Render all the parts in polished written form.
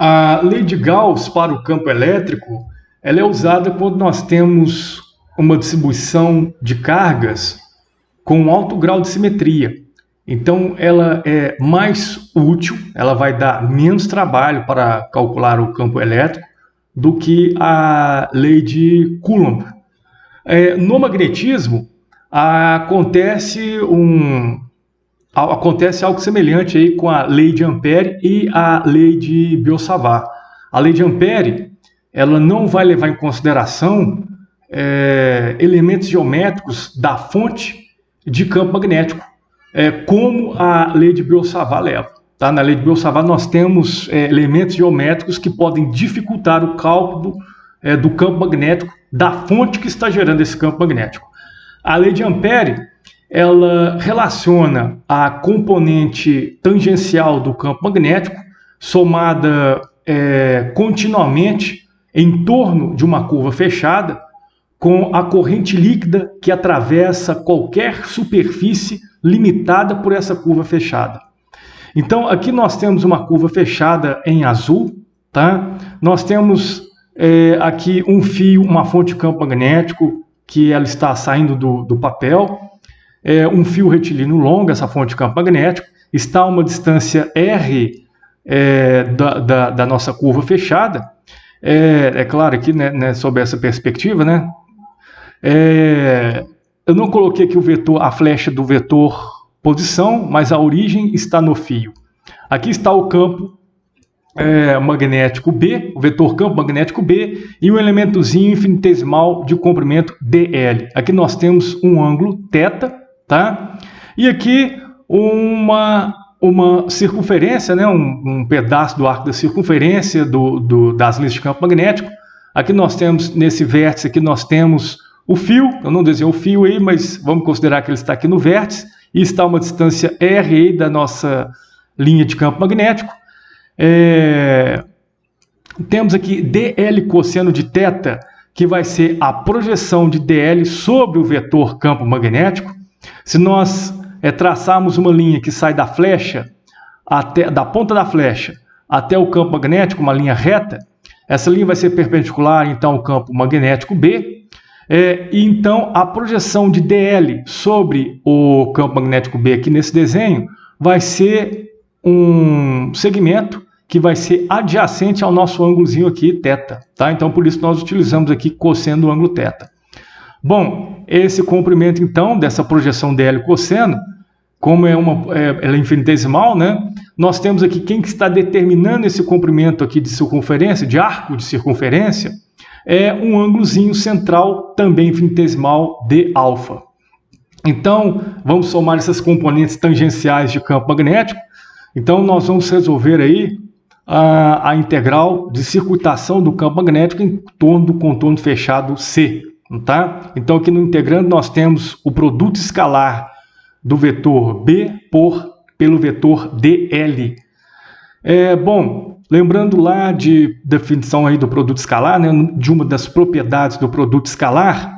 A lei de Gauss para o campo elétrico, ela é usada quando nós temos uma distribuição de cargas com alto grau de simetria. Então, ela é mais útil, ela vai dar menos trabalho para calcular o campo elétrico do que a lei de Coulomb. No magnetismo, acontece algo semelhante aí com a lei de Ampère e a lei de Biot-Savart. A lei de Ampère, ela não vai levar em consideração elementos geométricos da fonte de campo magnético, como a lei de Biot-Savart leva. Tá? Na lei de Biot-Savart nós temos elementos geométricos que podem dificultar o cálculo do campo magnético da fonte que está gerando esse campo magnético. A lei de Ampère, ela relaciona a componente tangencial do campo magnético, somada continuamente em torno de uma curva fechada, com a corrente líquida que atravessa qualquer superfície limitada por essa curva fechada. Então, aqui nós temos uma curva fechada em azul, tá? Nós temos aqui um fio, uma fonte de campo magnético, que ela está saindo do papel, um fio retilíneo longo, essa fonte de campo magnético, está a uma distância R da nossa curva fechada. É claro aqui, né, sob essa perspectiva, né? Eu não coloquei aqui a flecha do vetor posição, mas a origem está no fio. Aqui está o campo magnético B, o vetor campo magnético B, e um elementozinho infinitesimal de comprimento dl. Aqui nós temos um ângulo θ, tá? E aqui uma circunferência, né? um pedaço do arco da circunferência das linhas de campo magnético. Aqui nós temos, nesse vértice aqui, nós temos o fio. Eu não desenhei o fio aí, mas vamos considerar que ele está aqui no vértice, e está a uma distância r aí da nossa linha de campo magnético. Temos aqui dl cosseno de θ, que vai ser a projeção de dl sobre o vetor campo magnético. Se nós traçarmos uma linha que sai da flecha, da ponta da flecha até o campo magnético, uma linha reta, essa linha vai ser perpendicular então ao campo magnético B, e então a projeção de dl sobre o campo magnético B aqui nesse desenho vai ser um segmento que vai ser adjacente ao nosso ângulozinho aqui, θ. Tá? Então, por isso nós utilizamos aqui cosseno do ângulo θ. Bom, esse comprimento, então, dessa projeção dl cosseno, como ela é infinitesimal, né? Nós temos aqui quem que está determinando esse comprimento aqui de circunferência, de arco de circunferência, é um ângulozinho central, também infinitesimal, d alfa. Então, vamos somar essas componentes tangenciais de campo magnético. Então, nós vamos resolver aí a integral de circuitação do campo magnético em torno do contorno fechado C. Tá? Então, aqui no integrando, nós temos o produto escalar do vetor B pelo vetor dl. Bom, lembrando lá de definição aí do produto escalar, né, de uma das propriedades do produto escalar,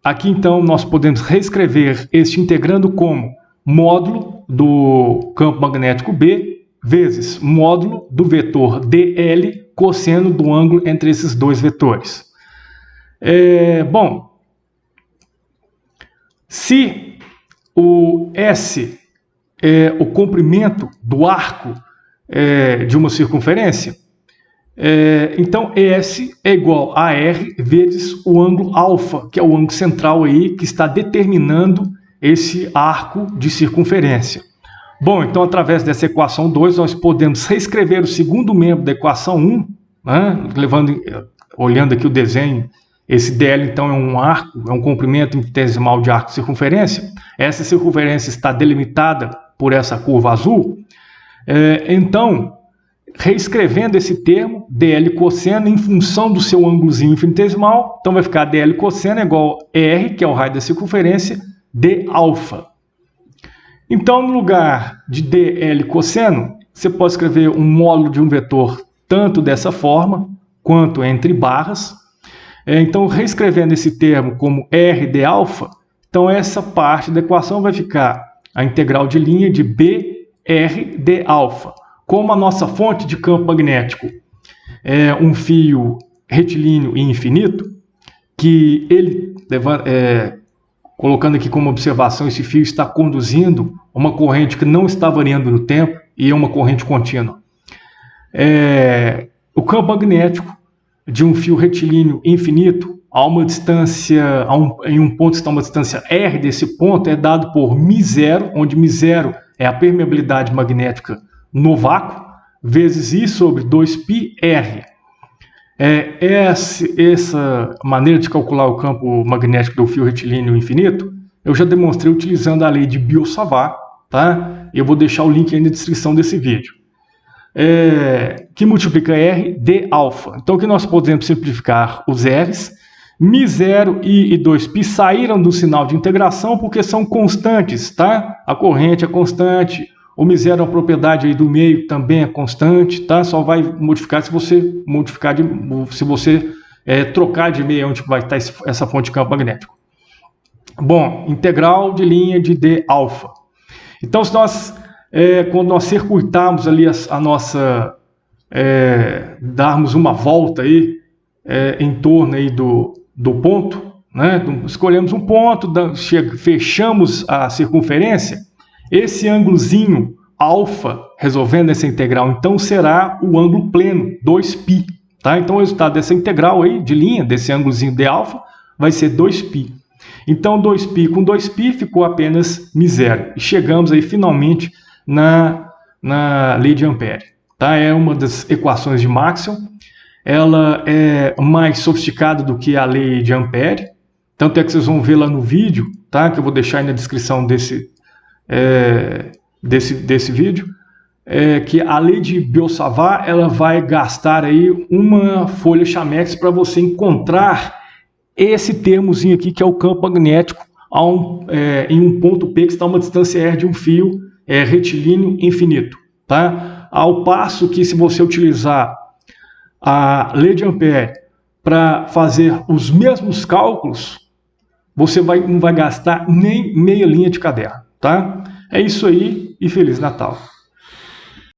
aqui então nós podemos reescrever este integrando como módulo do campo magnético B vezes módulo do vetor dl cosseno do ângulo entre esses dois vetores. Bom, se o S é o comprimento do arco de uma circunferência, então S é igual a R vezes o ângulo alfa, que é o ângulo central aí que está determinando esse arco de circunferência. Bom, então através dessa equação 2 nós podemos reescrever o segundo membro da equação 1, né, olhando aqui o desenho. Esse dl, então, é um arco, é um comprimento infinitesimal de arco de circunferência. Essa circunferência está delimitada por essa curva azul. Então, reescrevendo esse termo, dl cosseno, em função do seu ângulozinho infinitesimal, então vai ficar dl cosseno igual a R, que é o raio da circunferência, d alfa. Então, no lugar de dl cosseno, você pode escrever um módulo de um vetor tanto dessa forma, quanto entre barras. Então, reescrevendo esse termo como R de alfa, então essa parte da equação vai ficar a integral de linha de BR de alfa, como a nossa fonte de campo magnético é um fio retilíneo e infinito, que ele, colocando aqui como observação, esse fio está conduzindo uma corrente que não está variando no tempo e é uma corrente contínua. O campo magnético de um fio retilíneo infinito a uma distância, em um ponto que está a uma distância R desse ponto, é dado por μ0, onde μ0 é a permeabilidade magnética no vácuo, vezes I sobre 2πr. Essa maneira de calcular o campo magnético do fio retilíneo infinito, eu já demonstrei utilizando a lei de Biot-Savart, tá? Eu vou deixar o link aí na descrição desse vídeo. Que multiplica R de alfa. Então, o que nós podemos simplificar os R's? μ0 e 2π saíram do sinal de integração porque são constantes, tá? A corrente é constante, o μ0 é uma propriedade aí do meio, também é constante, tá? Só vai modificar se você trocar de meio onde vai estar essa fonte de campo magnético. Bom, integral de linha de d alfa. Então, se nós quando nós circuitarmos ali darmos uma volta aí em torno aí do ponto, né? Escolhemos um ponto, fechamos a circunferência, esse ângulozinho alfa, resolvendo essa integral, então será o ângulo pleno, 2π. Tá? Então o resultado dessa integral aí, de linha, desse ângulozinho de alfa, vai ser 2π. Então 2π com 2π ficou apenas μ0. E chegamos aí finalmente na lei de Ampère. Tá? É uma das equações de Maxwell. Ela é mais sofisticada do que a lei de Ampère. Tanto é que vocês vão ver lá no vídeo, tá? Que eu vou deixar aí na descrição desse vídeo, que a lei de Biot-Savart ela vai gastar aí uma folha Chamex para você encontrar esse termozinho aqui, que é o campo magnético em um ponto P que está a uma distância R de um fio retilíneo infinito. Tá? Ao passo que, se você utilizar a lei de Ampère para fazer os mesmos cálculos, você não vai gastar nem meia linha de caderno. Tá? É isso aí e Feliz Natal!